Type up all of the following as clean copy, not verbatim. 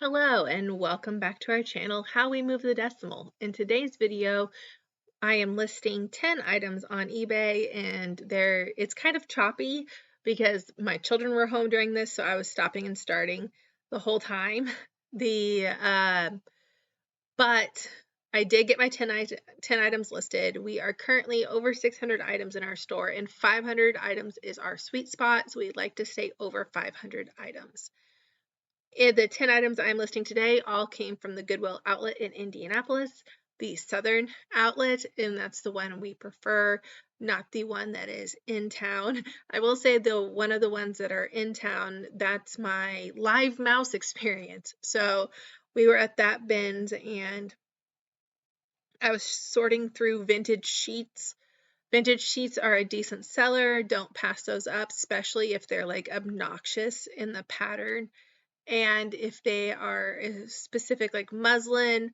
Hello and welcome back to our channel, How We Move the Decimal. In today's video, I am listing 10 items on eBay and it's kind of choppy because my children were home during this, so I was stopping and starting the whole time. But I did get my 10 items listed. We are currently over 600 items in our store, and 500 items is our sweet spot, so we'd like to stay over 500 items. The 10 items I'm listing today all came from the Goodwill outlet in Indianapolis, the Southern outlet, and that's the one we prefer, not the one that is in town. I will say one of the ones that are in town, that's my live mouse experience. So we were at that bins and I was sorting through vintage sheets. Vintage sheets are a decent seller. Don't pass those up, especially if they're like obnoxious in the pattern. And if they are specific like muslin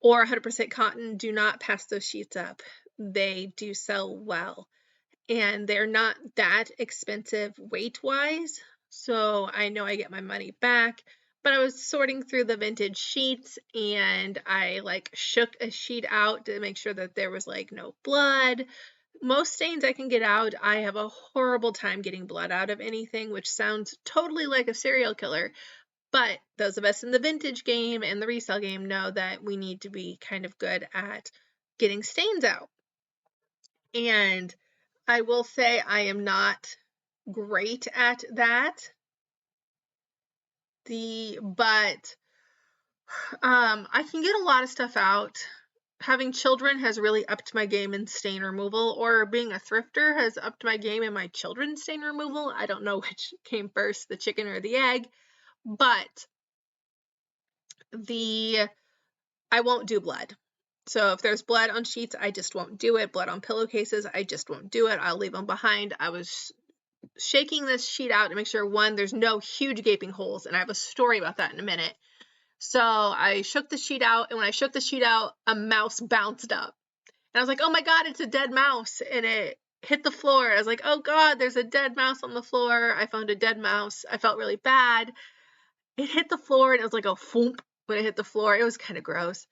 or 100% cotton, do not pass those sheets up. They do sell well. And they're not that expensive weight-wise, so I know I get my money back. But I was sorting through the vintage sheets and I like shook a sheet out to make sure that there was like no blood. Most stains I can get out. I have a horrible time getting blood out of anything, which sounds totally like a serial killer. But those of us in the vintage game and the resale game know that we need to be kind of good at getting stains out. And I will say I am not great at that. But I can get a lot of stuff out. Having children has really upped my game in stain removal, or being a thrifter has upped my game in my children's stain removal. I don't know which came first, the chicken or the egg, but I won't do blood. So if there's blood on sheets, I just won't do it. Blood on pillowcases, I just won't do it. I'll leave them behind. I was shaking this sheet out to make sure, one, there's no huge gaping holes, and I have a story about that in a minute. So I shook the sheet out, and when I shook the sheet out, a mouse bounced up. And I was like, oh my God, it's a dead mouse. And it hit the floor. I was like, oh God, there's a dead mouse on the floor. I found a dead mouse. I felt really bad. It hit the floor, and it was like a thump when it hit the floor. It was kind of gross.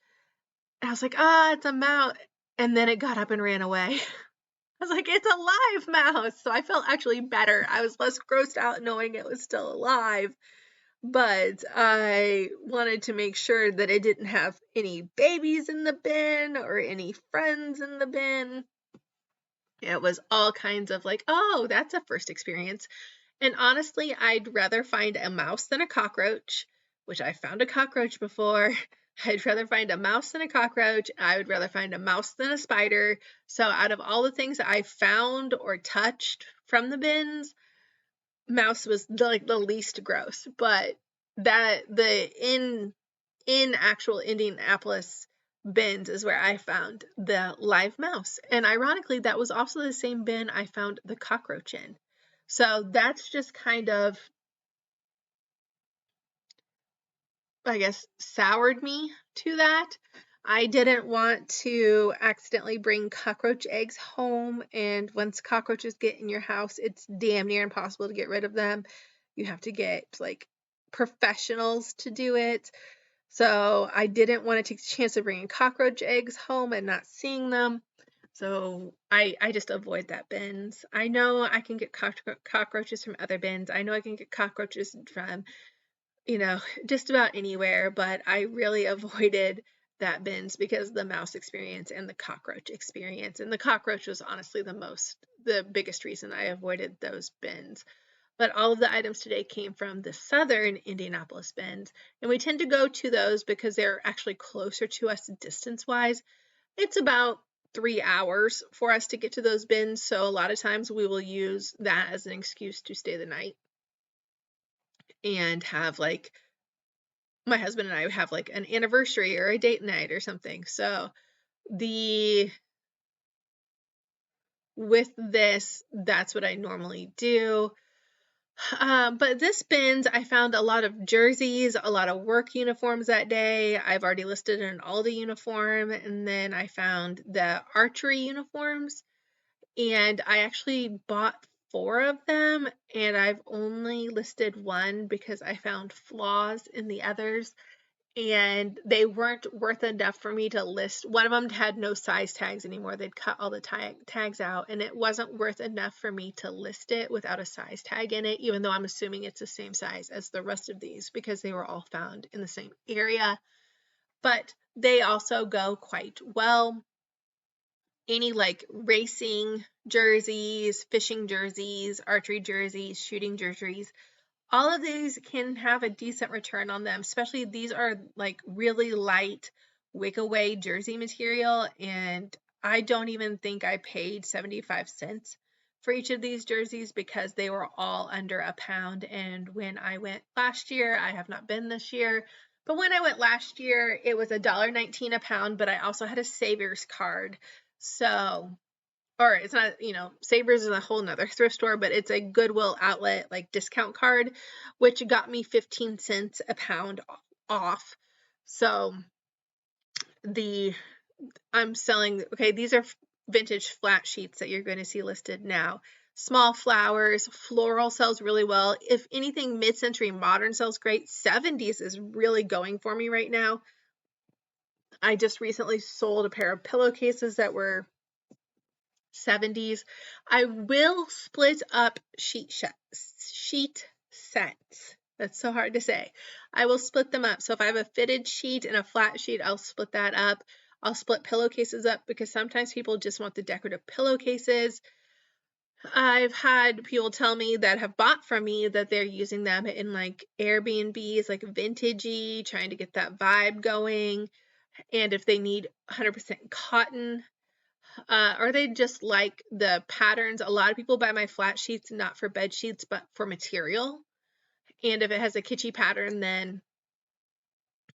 And I was like, it's a mouse. And then it got up and ran away. I was like, it's a live mouse. So I felt actually better. I was less grossed out knowing it was still alive. But I wanted to make sure that it didn't have any babies in the bin or any friends in the bin. It was all kinds of like, oh, that's a first experience. And honestly, I'd rather find a mouse than a cockroach, which I found a cockroach before. I'd rather find a mouse than a cockroach. I would rather find a mouse than a spider. So out of all the things I found or touched from the bins, mouse was the least gross. But in actual Indianapolis bins is where I found the live mouse. And ironically, that was also the same bin I found the cockroach in. So that's just kind of, I guess, soured me to that. I didn't want to accidentally bring cockroach eggs home, and once cockroaches get in your house, it's damn near impossible to get rid of them. You have to get like professionals to do it. So I didn't want to take the chance of bringing cockroach eggs home and not seeing them. So I just avoid that bins. I know I can get cockroaches from other bins. I know I can get cockroaches from, just about anywhere, but I really avoided that bins because of the mouse experience and the cockroach experience. And the cockroach was honestly the biggest reason I avoided those bins. But all of the items today came from the Southern Indianapolis bins, and we tend to go to those because they're actually closer to us distance-wise. It's about 3 hours for us to get to those bins, so a lot of times we will use that as an excuse to stay the night and have like my husband and I have like an anniversary or a date night or something. So with this, that's what I normally do. But this bins, I found a lot of jerseys, a lot of work uniforms that day. I've already listed an Aldi uniform, and then I found the archery uniforms, and I actually bought 4 of them, and I've only listed one because I found flaws in the others, and they weren't worth enough for me to list. One of them had no size tags anymore. They'd cut all the tags out, and it wasn't worth enough for me to list it without a size tag in it, even though I'm assuming it's the same size as the rest of these because they were all found in the same area. But they also go quite well. Any like racing jerseys, fishing jerseys, archery jerseys, shooting jerseys, all of these can have a decent return on them, especially these are like really light wick away jersey material, and I don't even think I paid 75 cents for each of these jerseys because they were all under a pound. And when I went last year, I have not been this year, but when I went last year, it was $1.19 a pound, but I also had a Savers card. So, or it's not, Savers is a whole nother thrift store, but it's a Goodwill outlet, like discount card, which got me 15 cents a pound off. So I'm selling, okay, these are vintage flat sheets that you're going to see listed now. Small flowers, floral sells really well. If anything, mid-century modern sells great. 70s is really going for me right now. I just recently sold a pair of pillowcases that were 70s. I will split up sheet sets. That's so hard to say. I will split them up. So if I have a fitted sheet and a flat sheet, I'll split that up. I'll split pillowcases up because sometimes people just want the decorative pillowcases. I've had people tell me that have bought from me that they're using them in like Airbnbs, like vintagey, trying to get that vibe going. And if they need 100% cotton, or they just like the patterns. A lot of people buy my flat sheets not for bed sheets, but for material. And if it has a kitschy pattern, then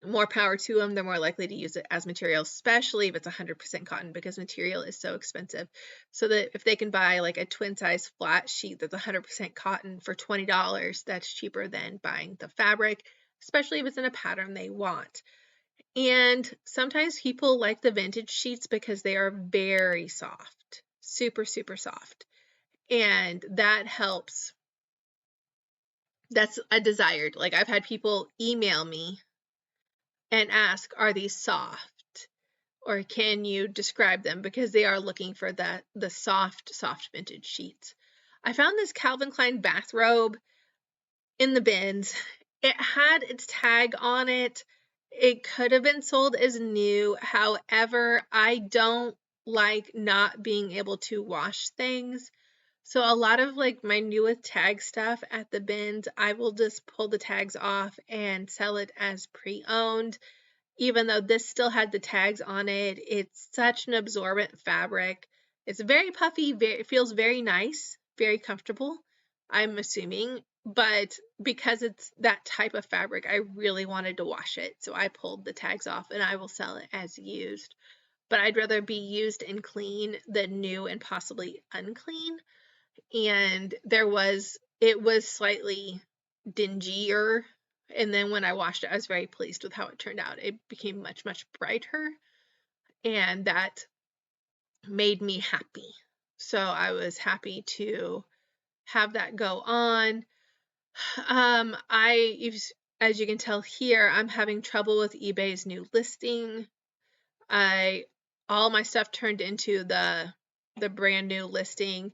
more power to them. They're more likely to use it as material, especially if it's 100% cotton because material is so expensive. So that if they can buy like a twin size flat sheet that's 100% cotton for $20, that's cheaper than buying the fabric, especially if it's in a pattern they want. And sometimes people like the vintage sheets because they are very soft, super, super soft. And that helps. That's a desired. Like I've had people email me and ask, are these soft? Or can you describe them? Because they are looking for the soft vintage sheets. I found this Calvin Klein bathrobe in the bins. It had its tag on it. It could have been sold as new. However, I don't like not being able to wash things. So a lot of like my new with tag stuff at the bins, I will just pull the tags off and sell it as pre-owned. Even though this still had the tags on it, it's such an absorbent fabric. It's very puffy, it feels very nice, very comfortable, I'm assuming. But because it's that type of fabric, I really wanted to wash it. So I pulled the tags off and I will sell it as used. But I'd rather be used and clean than new and possibly unclean. And it was slightly dingier. And then when I washed it, I was very pleased with how it turned out. It became much, much brighter. And that made me happy. So I was happy to have that go on. As you can tell here, I'm having trouble with eBay's new listing. All my stuff turned into the brand new listing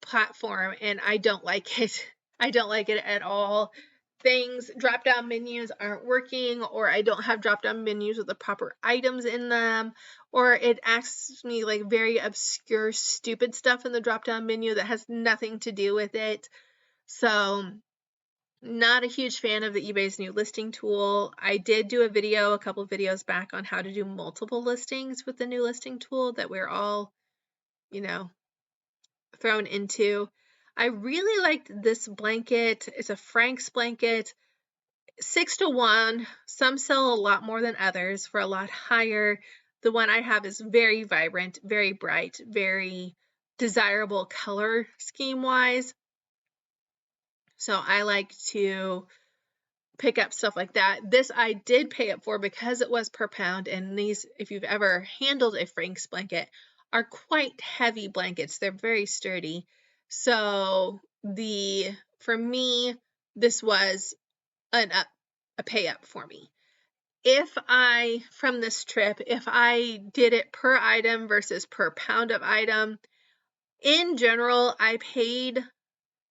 platform, and I don't like it. I don't like it at all. Drop down menus aren't working, or I don't have drop down menus with the proper items in them, or it asks me like very obscure, stupid stuff in the drop down menu that has nothing to do with it. So, not a huge fan of the eBay's new listing tool. I did do a couple of videos back on how to do multiple listings with the new listing tool that we're all, thrown into. I really liked this blanket. It's a Frank's blanket. 6-to-1. Some sell a lot more than others for a lot higher. The one I have is very vibrant, very bright, very desirable color scheme wise. So I like to pick up stuff like that. This I did pay up for because it was per pound, and these, if you've ever handled a Frank's blanket, are quite heavy blankets. They're very sturdy. So for me, this was a pay up for me. From this trip, if I did it per item versus per pound of item, in general, I paid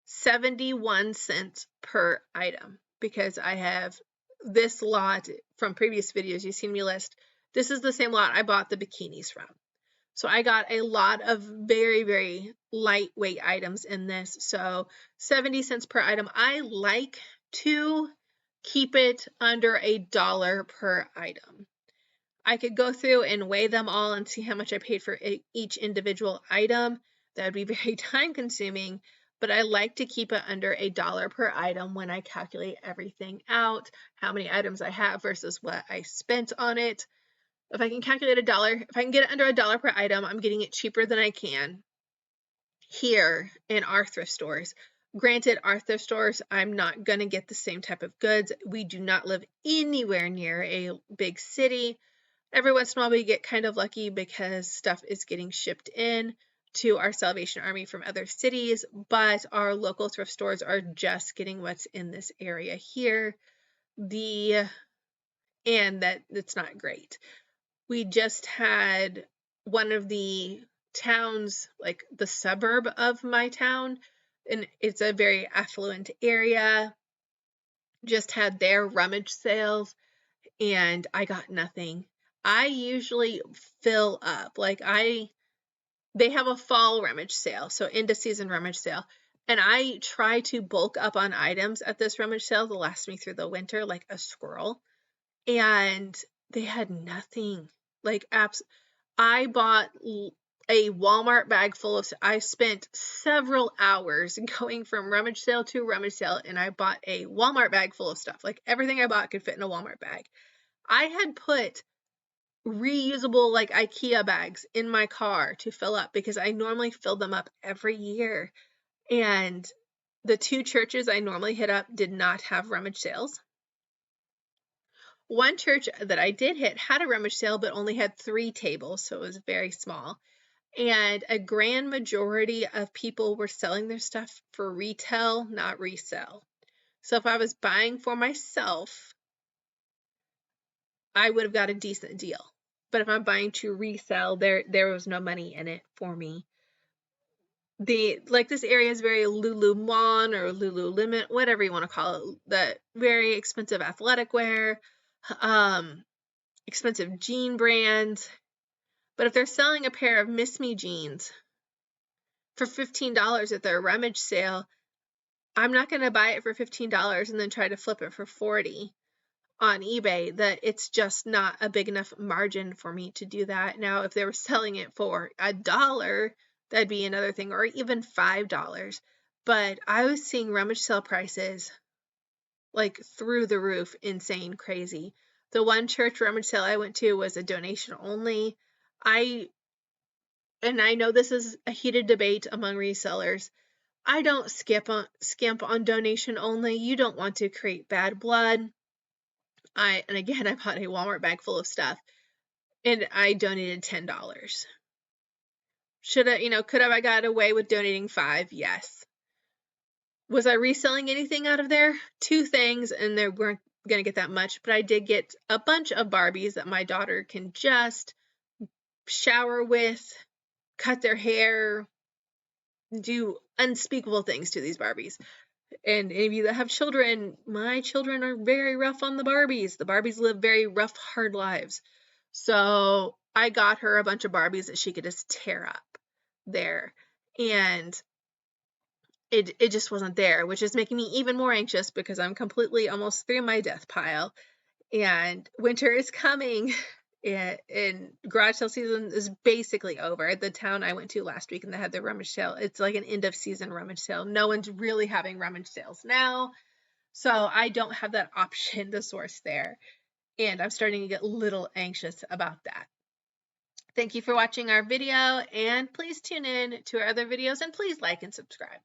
71 cents per item because I have this lot from previous videos you've seen me list. This is the same lot I bought the bikinis from. So I got a lot of very, very lightweight items in this. So 70 cents per item. I like to keep it under $1 per item. I could go through and weigh them all and see how much I paid for each individual item. That would be very time consuming, but I like to keep it under $1 per item when I calculate everything out, how many items I have versus what I spent on it. If I can calculate $1, if I can get it under $1 per item, I'm getting it cheaper than I can here in our thrift stores. Granted, our thrift stores, I'm not going to get the same type of goods. We do not live anywhere near a big city. Every once in a while we get kind of lucky because stuff is getting shipped in to our Salvation Army from other cities, but our local thrift stores are just getting what's in this area here. And that's not great. We just had one of the towns, like the suburb of my town, and it's a very affluent area, just had their rummage sales, and I got nothing. I usually fill up. They have a fall rummage sale, so end of season rummage sale. And I try to bulk up on items at this rummage sale to last me through the winter like a squirrel. And they had nothing. I bought a Walmart bag full of, I spent several hours going from rummage sale to rummage sale, and I bought a Walmart bag full of stuff. Like everything I bought could fit in a Walmart bag. I had put reusable like IKEA bags in my car to fill up because I normally fill them up every year. And the two churches I normally hit up did not have rummage sales. One church that I did hit had a rummage sale, but only had 3 tables, so it was very small. And a grand majority of people were selling their stuff for retail, not resell. So if I was buying for myself, I would have got a decent deal. But if I'm buying to resell, there was no money in it for me. This area is very Lululemon or Lululemon, whatever you want to call it. The very expensive athletic wear, expensive jean brands. But if they're selling a pair of Miss Me jeans for $15 at their rummage sale, I'm not going to buy it for $15 and then try to flip it for $40 on eBay. That it's just not a big enough margin for me to do that. Now, if they were selling it for $1, that'd be another thing, or even $5. But I was seeing rummage sale prices like through the roof, insane, crazy. The one church rummage sale I went to was a donation only. I know this is a heated debate among resellers. I don't skimp on donation only. You don't want to create bad blood. I bought a Walmart bag full of stuff, and I donated $10. Could have I got away with donating $5? Yes. Was I reselling anything out of there? 2 things, and they weren't going to get that much, but I did get a bunch of Barbies that my daughter can just shower with, cut their hair, do unspeakable things to these Barbies. And any of you that have children, my children are very rough on the Barbies. The Barbies live very rough, hard lives. So I got her a bunch of Barbies that she could just tear up there. And it just wasn't there, which is making me even more anxious because I'm completely almost through my death pile. And winter is coming. And garage sale season is basically over. The town I went to last week and they had their rummage sale. It's like an end of season rummage sale. No one's really having rummage sales now. So I don't have that option to source there. And I'm starting to get a little anxious about that. Thank you for watching our video, and please tune in to our other videos, and please like and subscribe.